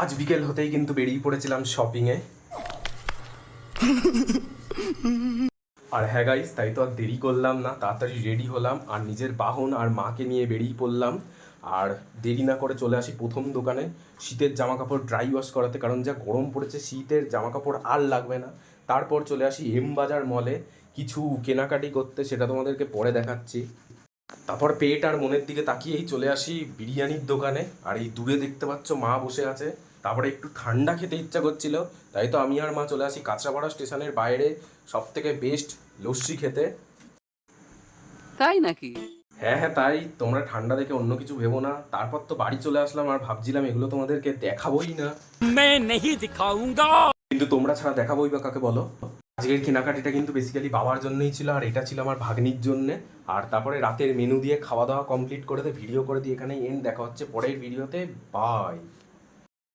আজ বিকেল হতেই কিন্তু বেরিয়ে পড়েছিলাম শপিংয়ে। আর হ্যাঁ গাইস, তাই তো আর দেরি করলাম না, তাড়াতাড়ি রেডি হলাম আর নিজের বাহন আর মাকে নিয়ে বেরিয়ে পড়লাম। আর দেরি না করে চলে আসি প্রথম দোকানে শীতের জামা কাপড় ড্রাই ওয়াশ করাতে, কারণ যা গরম পড়েছে শীতের জামা কাপড় আর লাগবে না। তারপর চলে আসি এম বাজার মলে কিছু কেনাকাটি করতে, সেটা তোমাদেরকে পরে দেখাচ্ছি। তারপর পেট আর মনের দিকে তাকিয়েই চলে আসি বিরিয়ানির দোকানে। আর এই দূরে দেখতে পাচ্ছ মা বসে আছে। তারপরে একটু ঠান্ডা খেতে ইচ্ছা করছিল, তাই তো আমি আর মা চলে আসি কাঁচরাপাড়া স্টেশনের বাইরে সব থেকে বেস্ট লস্যি খেতে। তাই নাকি? হ্যাঁ হ্যাঁ তাই, তোমরা ঠান্ডা দেখে অন্য কিছু ভেবো না। তারপর তো বাড়ি চলে আসলাম আর ভাবছিলাম এগুলো তোমাদেরকে দেখাবোই না, मैं नहीं दिखाऊंगा। কিন্তু তোমরা ছাড়া দেখাবোই বা কাকে বলো। আজকের কেনাকাটিটা কিন্তু বেসিক্যালি বাবার জন্যই ছিল, আর এটা ছিল আমার ভাগ্নির জন্য। আর তারপরে রাতের মেনু দিয়ে খাওয়া দাওয়া কমপ্লিট করে ভিডিও করে দিই এখানে এন্ড। দেখা হচ্ছে পরের ভিডিওতে। বাই।